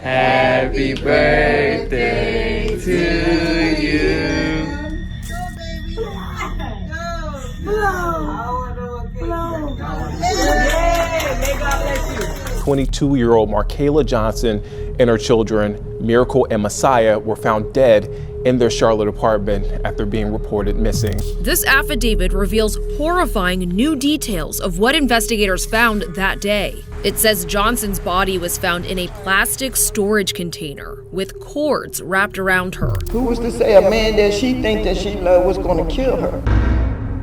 Happy birthday to you. Blow. Yeah, may God bless you. 22-year-old Markayla Johnson and her children, Miracle and Messiah, were found dead in their Charlotte apartment after being reported missing. This affidavit reveals horrifying new details of what investigators found that day. It says Johnson's body was found in a plastic storage container with cords wrapped around her. Who was to say a man that she think that she loved was going to kill her?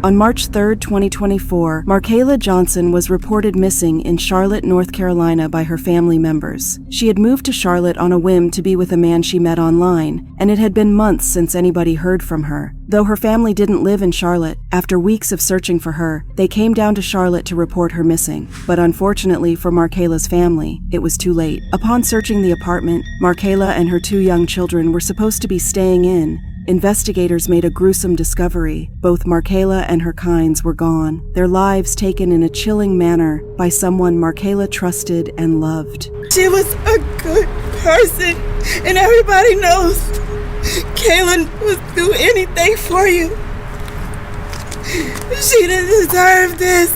On March 3, 2024, Markayla Johnson was reported missing in Charlotte, North Carolina by her family members. She had moved to Charlotte on a whim to be with a man she met online, and it had been months since anybody heard from her. Though her family didn't live in Charlotte, after weeks of searching for her, they came down to Charlotte to report her missing. But unfortunately for Markayla's family, it was too late. Upon searching the apartment, Markayla and her 2 young children were supposed to be staying in. Investigators made a gruesome discovery. Both Markayla and her kinds were gone, their lives taken in a chilling manner by someone Markayla trusted and loved. She was a good person, and everybody knows Kayla would do anything for you. She didn't deserve this.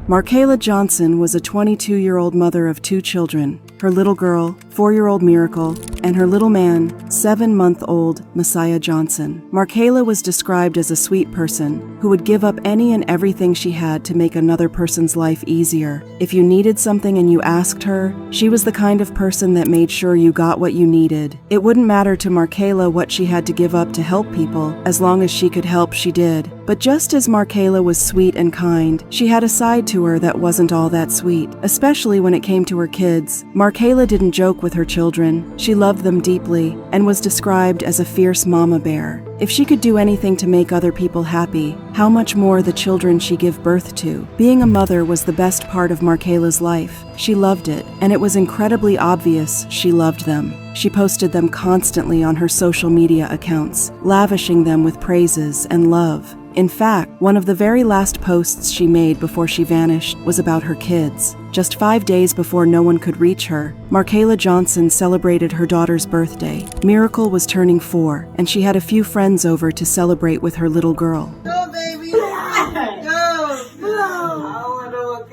Markayla Johnson was a 22-year-old mother of 2 children, her little girl, 4-year-old Miracle, and her little man, 7-month-old Messiah Johnson. Markayla was described as a sweet person who would give up any and everything she had to make another person's life easier. If you needed something and you asked her, she was the kind of person that made sure you got what you needed. It wouldn't matter to Markayla what she had to give up to help people, as long as she could help, she did. But just as Markayla was sweet and kind, she had a side to her that wasn't all that sweet, especially when it came to her kids. Markayla didn't joke with her children. She loved them deeply and was described as a fierce mama bear. If she could do anything to make other people happy, how much more the children she gave birth to. Being a mother was the best part of Markayla's life. She loved it, and it was incredibly obvious she loved them. She posted them constantly on her social media accounts, lavishing them with praises and love. In fact, one of the very last posts she made before she vanished was about her kids. Just 5 days before no one could reach her, Markayla Johnson celebrated her daughter's birthday. Miracle was turning 4, and she had a few friends over to celebrate with her little girl. Go, baby. Go.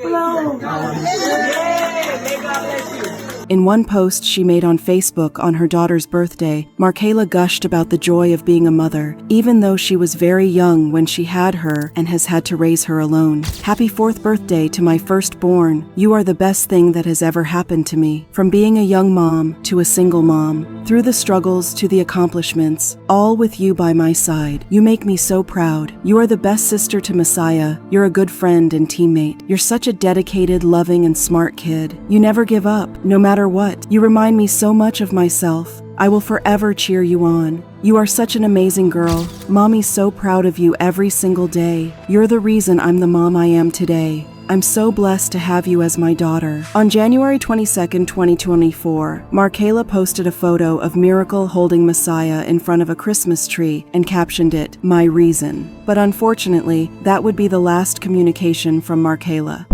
Blow. Yeah, may God bless you. In one post she made on Facebook on her daughter's birthday, Markayla gushed about the joy of being a mother, even though she was very young when she had her and has had to raise her alone. Happy 4th birthday to my firstborn. You are the best thing that has ever happened to me. From being a young mom to a single mom, through the struggles to the accomplishments, all with you by my side. You make me so proud. You are the best sister to Messiah. You're a good friend and teammate. You're such a dedicated, loving, and smart kid. You never give up, no matter what. You remind me so much of myself. I will forever cheer you on. You are such an amazing girl. Mommy's so proud of you every single day. You're the reason I'm the mom I am today. I'm so blessed to have you as my daughter. On January 22, 2024, Markayla posted a photo of Miracle holding Messiah in front of a Christmas tree and captioned it, "My Reason." But unfortunately, that would be the last communication from Markayla.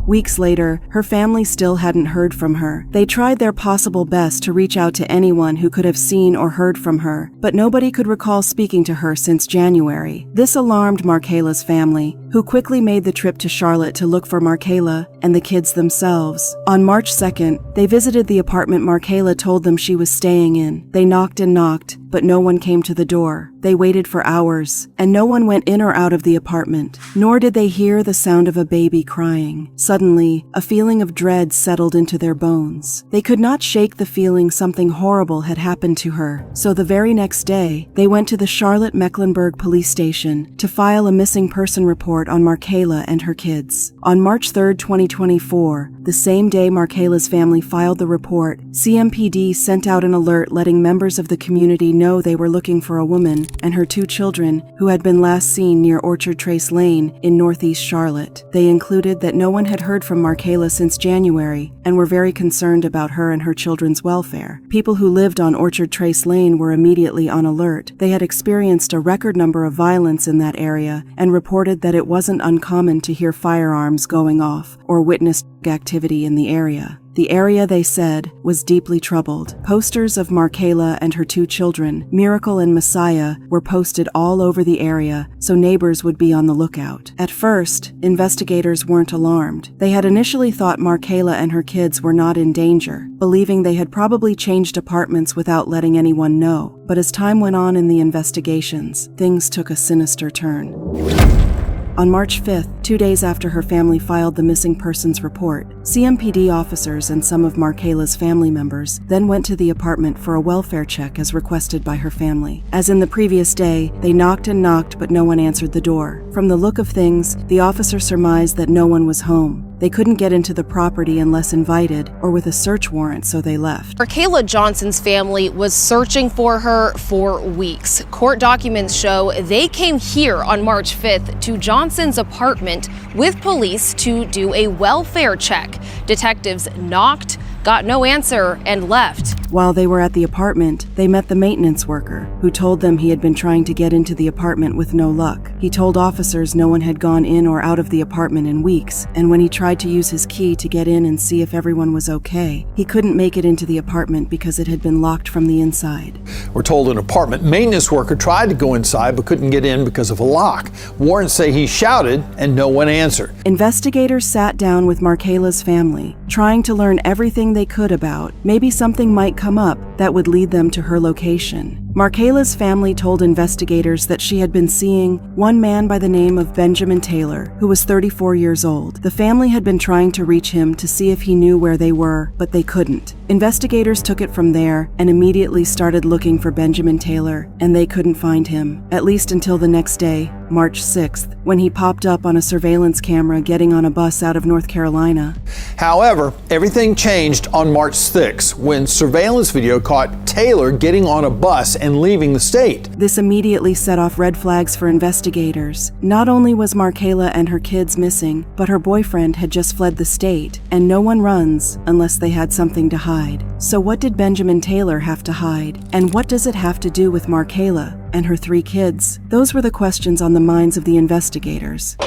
Weeks later, her family still hadn't heard from her. They tried their possible best to reach out to anyone who could have seen or heard from her, but nobody could recall speaking to her since January. This alarmed Markayla's family, who quickly made the trip to Charlotte to look for Markayla and the kids themselves. On March 2nd, they visited the apartment Markayla told them she was staying in. They knocked and knocked, but no one came to the door. They waited for hours, and no one went in or out of the apartment, nor did they hear the sound of a baby crying. Suddenly, a feeling of dread settled into their bones. They could not shake the feeling something horrible had happened to her, so the very next day, they went to the Charlotte-Mecklenburg police station to file a missing person report on Markayla and her kids. On March 3, 2024, the same day Markayla's family filed the report, CMPD sent out an alert letting members of the community know they were looking for a woman and her 2 children who had been last seen near Orchard Trace Lane in Northeast Charlotte. They included that no one had heard from Markayla since January and were very concerned about her and her children's welfare. People who lived on Orchard Trace Lane were immediately on alert. They had experienced a record number of violence in that area and reported that it wasn't uncommon to hear firearms going off or witness activity in the area. The area, they said, was deeply troubled. Posters of Markayla and her 2 children, Miracle and Messiah, were posted all over the area so neighbors would be on the lookout. At first, investigators weren't alarmed. They had initially thought Markayla and her kids were not in danger, believing they had probably changed apartments without letting anyone know. But as time went on in the investigations, things took a sinister turn. On March 5th, 2 days after her family filed the missing persons report, CMPD officers and some of Markayla's family members then went to the apartment for a welfare check as requested by her family. As in the previous day, they knocked and knocked, but no one answered the door. From the look of things, the officer surmised that no one was home. They couldn't get into the property unless invited or with a search warrant, so they left. Markayla Johnson's family was searching for her for weeks. Court documents show they came here on March 5th to Johnson's apartment with police to do a welfare check. Detectives knocked, got no answer, and left. While they were at the apartment, they met the maintenance worker, who told them he had been trying to get into the apartment with no luck. He told officers no one had gone in or out of the apartment in weeks, and when he tried to use his key to get in and see if everyone was okay, he couldn't make it into the apartment because it had been locked from the inside. We're told an apartment maintenance worker tried to go inside but couldn't get in because of a lock. Warrants say he shouted and no one answered. Investigators sat down with Markayla's family, trying to learn everything they could about. Maybe something might come up that would lead them to her location. Markayla's family told investigators that she had been seeing one man by the name of Benjamin Taylor, who was 34 years old. The family had been trying to reach him to see if he knew where they were, but they couldn't. Investigators took it from there and immediately started looking for Benjamin Taylor, and they couldn't find him, at least until the next day, March 6th, when he popped up on a surveillance camera getting on a bus out of North Carolina. However, everything changed on March 6th when surveillance video caught Taylor getting on a bus and leaving the state. This immediately set off red flags for investigators. Not only was Markayla and her kids missing, but her boyfriend had just fled the state, and no one runs unless they had something to hide. So what did Benjamin Taylor have to hide? And what does it have to do with Markayla and her 3 kids? Those were the questions on the minds of the investigators.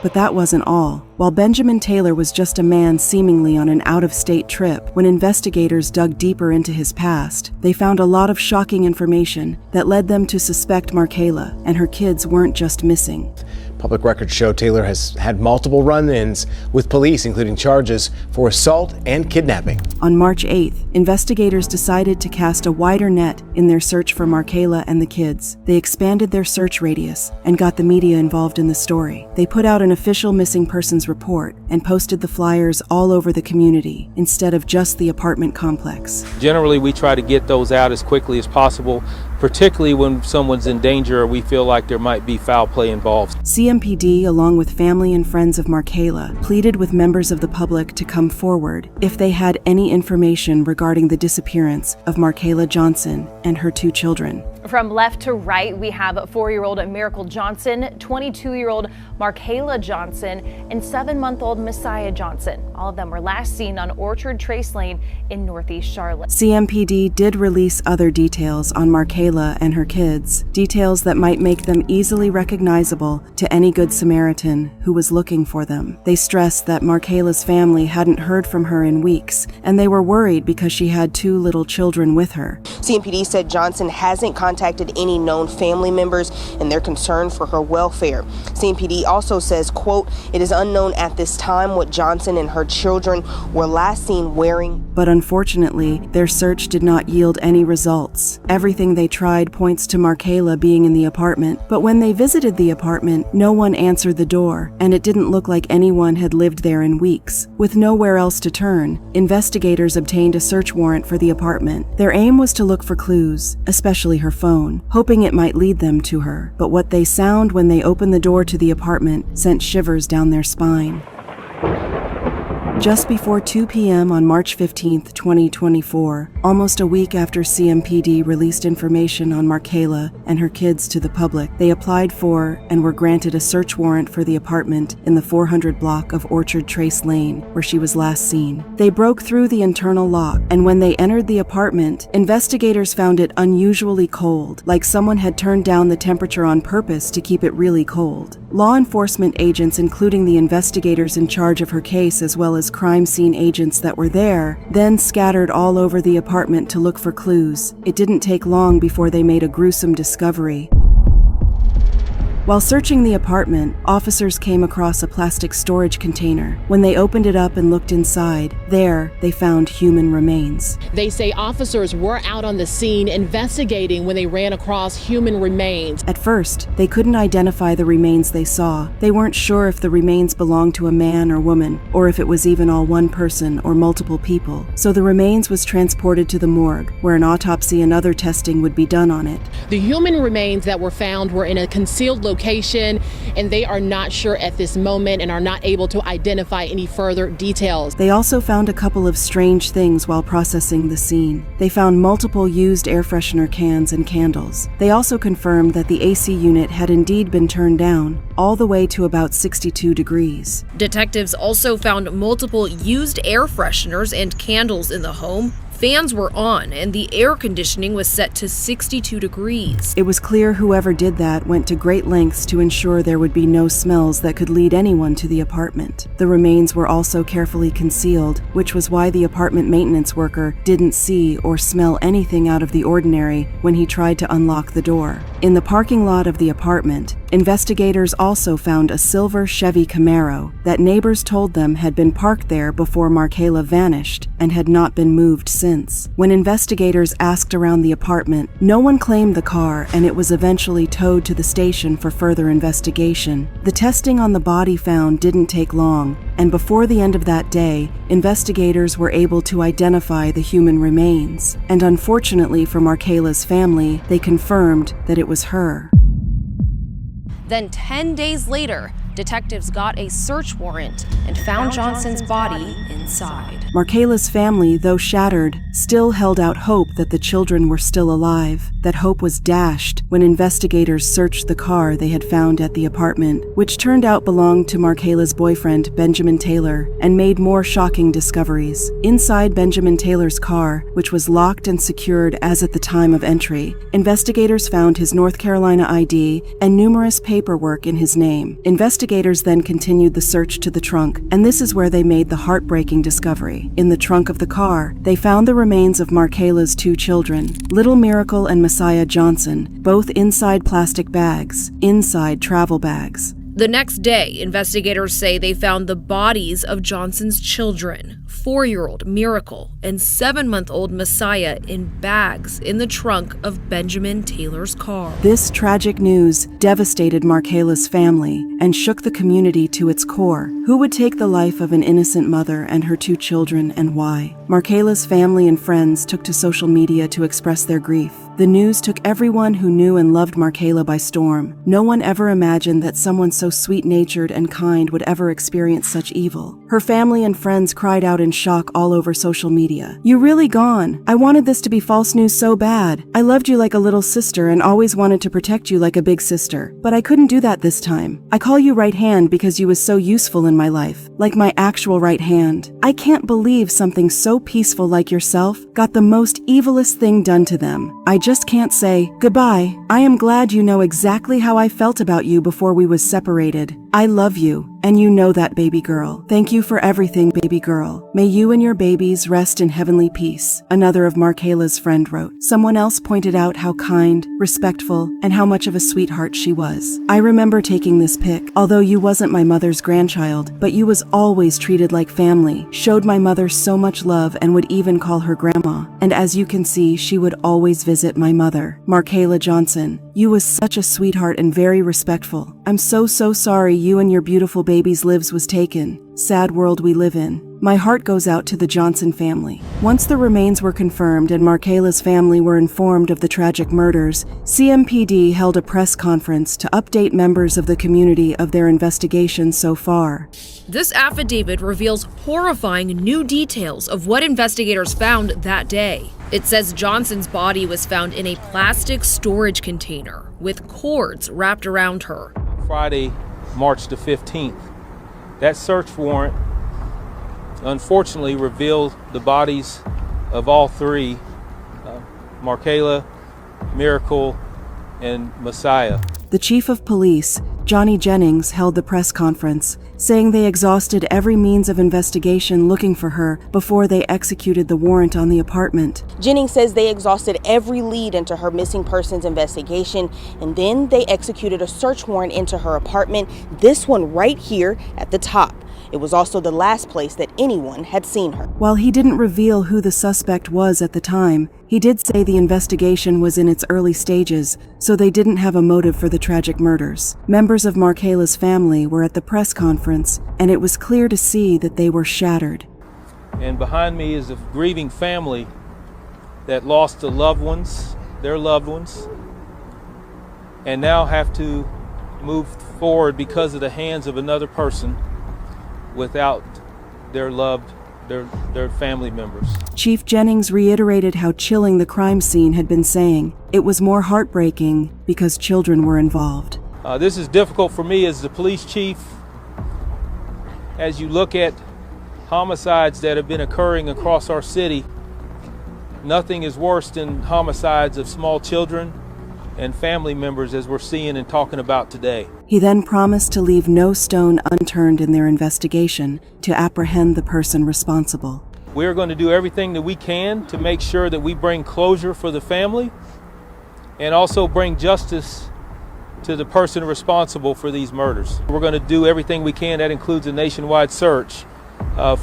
But that wasn't all. While Benjamin Taylor was just a man seemingly on an out-of-state trip, when investigators dug deeper into his past, they found a lot of shocking information that led them to suspect Markayla and her kids weren't just missing. Public records show Taylor has had multiple run-ins with police, including charges for assault and kidnapping. On March 8th, investigators decided to cast a wider net in their search for Markayla and the kids. They expanded their search radius and got the media involved in the story. They put out an official missing persons report and posted the flyers all over the community instead of just the apartment complex. Generally, we try to get those out as quickly as possible, particularly when someone's in danger or we feel like there might be foul play involved. CMPD, along with family and friends of Markayla, pleaded with members of the public to come forward if they had any information regarding the disappearance of Markayla Johnson and her 2 children. From left to right, we have 4-year-old Miracle Johnson, 22-year-old Markayla Johnson, and 7-month-old Messiah Johnson. All of them were last seen on Orchard Trace Lane in Northeast Charlotte. CMPD did release other details on Markayla and her kids, details that might make them easily recognizable to any Good Samaritan who was looking for them. They stressed that Markayla's family hadn't heard from her in weeks, and they were worried because she had 2 little children with her. CMPD said Johnson hasn't contacted any known family members, and they're concerned for her welfare. CMPD also says, quote, "It is unknown at this time what Johnson and her children were last seen wearing." But unfortunately, their search did not yield any results. Everything they tried points to Markayla being in the apartment, but when they visited the apartment, no one answered the door, and it didn't look like anyone had lived there in weeks. With nowhere else to turn, investigators obtained a search warrant for the apartment. Their aim was to look for clues, especially her phone, hoping it might lead them to her. But what they found when they opened the door to the apartment sent shivers down their spine. Just before 2 p.m. on March 15, 2024, almost a week after CMPD released information on Markayla and her kids to the public, they applied for and were granted a search warrant for the apartment in the 400 block of Orchard Trace Lane, where she was last seen. They broke through the internal lock, and when they entered the apartment, investigators found it unusually cold, like someone had turned down the temperature on purpose to keep it really cold. Law enforcement agents, including the investigators in charge of her case as well as crime scene agents that were there, then scattered all over the apartment to look for clues. It didn't take long before they made a gruesome discovery. While searching the apartment, officers came across a plastic storage container. When they opened it up and looked inside, there they found human remains. They say officers were out on the scene investigating when they ran across human remains. At first, they couldn't identify the remains they saw. They weren't sure if the remains belonged to a man or woman, or if it was even all one person or multiple people. So the remains was transported to the morgue, where an autopsy and other testing would be done on it. The human remains that were found were in a concealed location, and they are not sure at this moment and are not able to identify any further details. They also found a couple of strange things while processing the scene. They found multiple used air freshener cans and candles. They also confirmed that the AC unit had indeed been turned down, all the way to about 62 degrees. Detectives also found multiple used air fresheners and candles in the home. Fans were on, and the air conditioning was set to 62 degrees. It was clear whoever did that went to great lengths to ensure there would be no smells that could lead anyone to the apartment. The remains were also carefully concealed, which was why the apartment maintenance worker didn't see or smell anything out of the ordinary when he tried to unlock the door. In the parking lot of the apartment, investigators also found a silver Chevy Camaro that neighbors told them had been parked there before Markayla vanished and had not been moved since. When investigators asked around the apartment, no one claimed the car, and it was eventually towed to the station for further investigation. The testing on the body found didn't take long, and before the end of that day, investigators were able to identify the human remains. And unfortunately for Markayla's family, they confirmed that it was her. Then 10 days later, detectives got a search warrant and found Johnson's body inside. Markayla's family, though shattered, still held out hope that the children were still alive. That hope was dashed when investigators searched the car they had found at the apartment, which turned out belonged to Markayla's boyfriend, Benjamin Taylor, and made more shocking discoveries. Inside Benjamin Taylor's car, which was locked and secured as at the time of entry, investigators found his North Carolina ID and numerous paperwork in his name. Investigators then continued the search to the trunk, and this is where they made the heartbreaking discovery. In the trunk of the car, they found the remains of Markayla's two children, Little Miracle and Markayla Johnson, both inside plastic bags, inside travel bags. The next day, investigators say they found the bodies of Johnson's children, 4-year-old Miracle and 7-month-old Messiah, in bags in the trunk of Benjamin Taylor's car. This tragic news devastated Markayla's family and shook the community to its core. Who would take the life of an innocent mother and her two children, and why? Markayla's family and friends took to social media to express their grief. The news took everyone who knew and loved Markayla by storm. No one ever imagined that someone so sweet-natured and kind would ever experience such evil. Her family and friends cried out in shock all over social media. "You really gone? I wanted this to be false news so bad. I loved you like a little sister and always wanted to protect you like a big sister. But I couldn't do that this time. I call you right hand because you was so useful in my life, like my actual right hand. I can't believe something so peaceful like yourself got the most evilest thing done to them. I just can't say goodbye. I am glad you know exactly how I felt about you before we was separated. I love you, and you know that, baby girl. Thank you for everything, baby girl. May you and your babies rest in heavenly peace," another of Markayla's friend wrote. Someone else pointed out how kind, respectful, and how much of a sweetheart she was. "I remember taking this pic. Although you wasn't my mother's grandchild, but you was always treated like family, showed my mother so much love and would even call her grandma. And as you can see, she would always visit my mother. Markayla Johnson, you was such a sweetheart and very respectful. I'm so sorry you and your beautiful baby's lives was taken. Sad world we live in. My heart goes out to the Johnson family." Once the remains were confirmed and Markayla's family were informed of the tragic murders, CMPD held a press conference to update members of the community of their investigation so far. This affidavit reveals horrifying new details of what investigators found that day. It says Johnson's body was found in a plastic storage container with cords wrapped around her. Friday, March the 15th. That search warrant unfortunately revealed the bodies of all three, Markayla, Miracle, and Messiah. The chief of police, Johnny Jennings, held the press conference, saying they exhausted every means of investigation looking for her before they executed the warrant on the apartment. Jennings says they exhausted every lead into her missing persons investigation, and then they executed a search warrant into her apartment, this one right here at the top. It was also the last place that anyone had seen her. While he didn't reveal who the suspect was at the time, he did say the investigation was in its early stages, so they didn't have a motive for the tragic murders. Members of Markayla's family were at the press conference, and it was clear to see that they were shattered. And behind me is a grieving family that lost their loved ones, and now have to move forward because of the hands of another person without their family members. Chief Jennings reiterated how chilling the crime scene had been, saying it was more heartbreaking because children were involved. This is difficult for me as the police chief. As you look at homicides that have been occurring across our city, nothing is worse than homicides of small children and family members, as we're seeing and talking about today. He then promised to leave no stone unturned in their investigation to apprehend the person responsible. We're going to do everything that we can to make sure that we bring closure for the family and also bring justice to the person responsible for these murders. We're going to do everything we can. That includes a nationwide search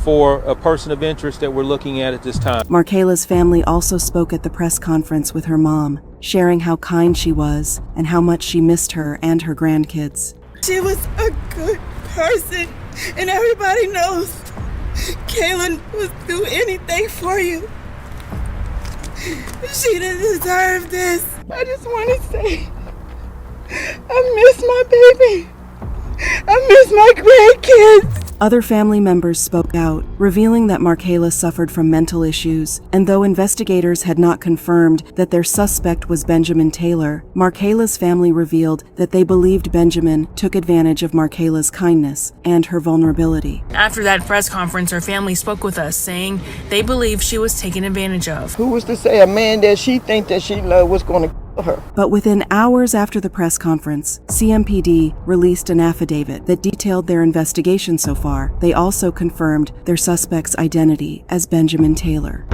for a person of interest that we're looking at this time. Markayla's family also spoke at the press conference with her mom, sharing how kind she was and how much she missed her and her grandkids. She was a good person, and everybody knows Kayla would do anything for you. She didn't deserve this. I just want to say, I miss my baby. I miss my grandkids. Other family members spoke out, revealing that Markayla suffered from mental issues, and though investigators had not confirmed that their suspect was Benjamin Taylor, Markayla's family revealed that they believed Benjamin took advantage of Markayla's kindness and her vulnerability. After that press conference, her family spoke with us, saying they believed she was taken advantage of. Who was to say a man that she think that she loved was going to kill her? But within hours after the press conference, CMPD released an affidavit that detailed their investigation so far. They also confirmed their suspect's identity as Benjamin Taylor.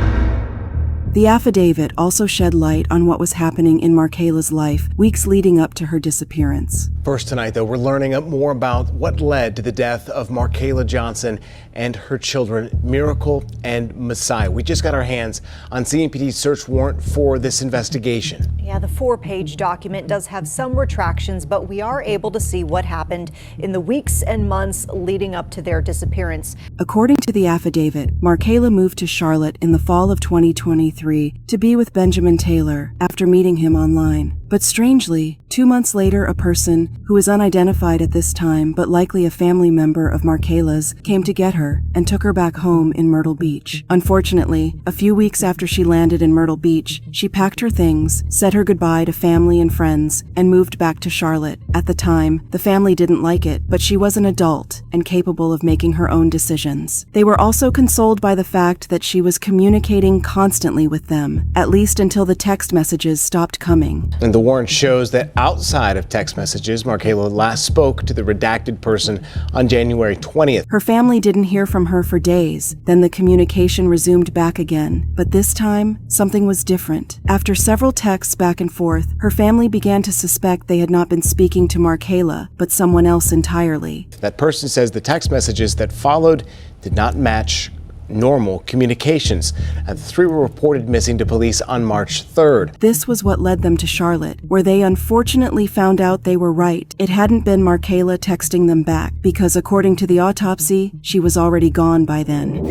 The affidavit also shed light on what was happening in Markayla's life weeks leading up to her disappearance. First tonight, though, we're learning more about what led to the death of Markayla Johnson and her children, Miracle and Messiah. We just got our hands on CMPD's search warrant for this investigation. Yeah, the 4-page document does have some retractions, but we are able to see what happened in the weeks and months leading up to their disappearance. According to the affidavit, Markayla moved to Charlotte in the fall of 2023 to be with Benjamin Taylor after meeting him online. But strangely, 2 months later, a person who is unidentified at this time, but likely a family member of Markayla's, came to get her and took her back home in Myrtle Beach. Unfortunately, a few weeks after she landed in Myrtle Beach, she packed her things, said her goodbye to family and friends, and moved back to Charlotte. At the time, the family didn't like it, but she was an adult and capable of making her own decisions. They were also consoled by the fact that she was communicating constantly with them, at least until the text messages stopped coming. And the warrant shows that outside of text messages, Markayla last spoke to the redacted person on January 20th. Her family didn't hear from her for days. Then the communication resumed back again. But this time, something was different. After several texts back and forth, her family began to suspect they had not been speaking to Markayla, but someone else entirely. That person says the text messages that followed did not match normal communications. And the 3 were reported missing to police on March 3rd. This was what led them to Charlotte, where they unfortunately found out they were right. It hadn't been Markayla texting them back, because according to the autopsy, she was already gone by then.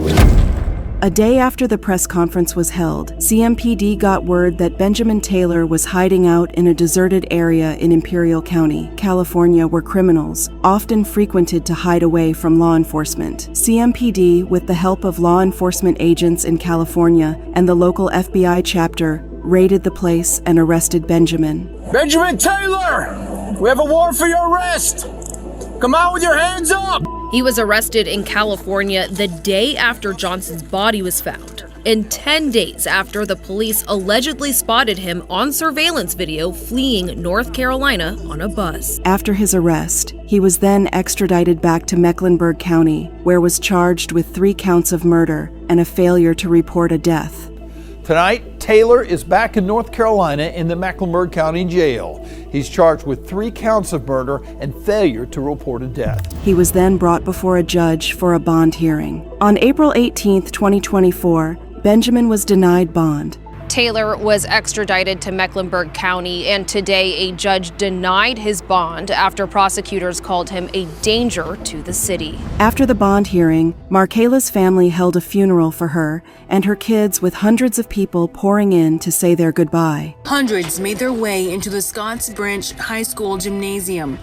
A day after the press conference was held, CMPD got word that Benjamin Taylor was hiding out in a deserted area in Imperial County, California, where criminals often frequented to hide away from law enforcement. CMPD, with the help of law enforcement agents in California and the local FBI chapter, raided the place and arrested Benjamin. Benjamin Taylor! We have a warrant for your arrest! Come out with your hands up! He was arrested in California the day after Johnson's body was found. and 10 days after the police allegedly spotted him on surveillance video fleeing North Carolina on a bus. After his arrest, he was then extradited back to Mecklenburg County, where was charged with 3 counts of murder and a failure to report a death. Tonight, Taylor is back in North Carolina in the Mecklenburg County Jail. He's charged with 3 counts of murder and failure to report a death. He was then brought before a judge for a bond hearing. On April 18, 2024, Benjamin was denied bond. Taylor was extradited to Mecklenburg County, and today a judge denied his bond after prosecutors called him a danger to the city. After the bond hearing, Markayla's family held a funeral for her and her kids, with hundreds of people pouring in to say their goodbye. Hundreds made their way into the Scotts Branch High School gymnasium.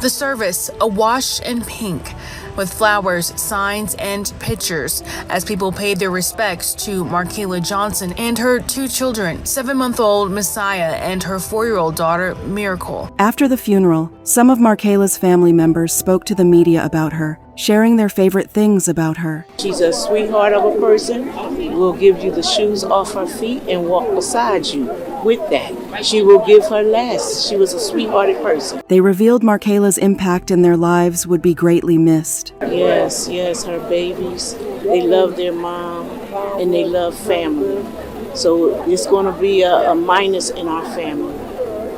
The service awash in pink, with flowers, signs, and pictures as people paid their respects to Markayla Johnson and her 2 children, 7-month-old Messiah and her 4-year-old daughter, Miracle. After the funeral, some of Markayla's family members spoke to the media about her, sharing their favorite things about her. She's a sweetheart of a person. Will give you the shoes off her feet and walk beside you with that. She will give her last. She was a sweethearted person. They revealed Markayla's impact in their lives would be greatly missed. Yes, her babies. They love their mom and they love family. So it's going to be a minus in our family.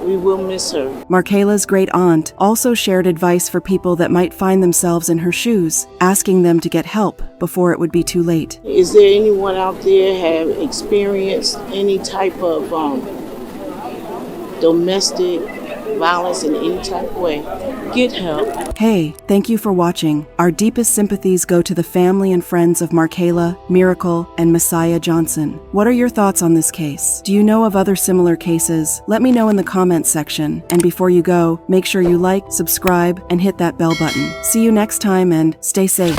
We will miss her. Markayla's great aunt also shared advice for people that might find themselves in her shoes, asking them to get help before it would be too late. Is there anyone out there have experienced any type of domestic violence in any type of way? Get help. Hey, thank you for watching. Our deepest sympathies go to the family and friends of Markayla, Miracle, and Messiah Johnson. What are your thoughts on this case? Do you know of other similar cases? Let me know in the comments section. And before you go, make sure you like, subscribe, and hit that bell button. See you next time, and stay safe.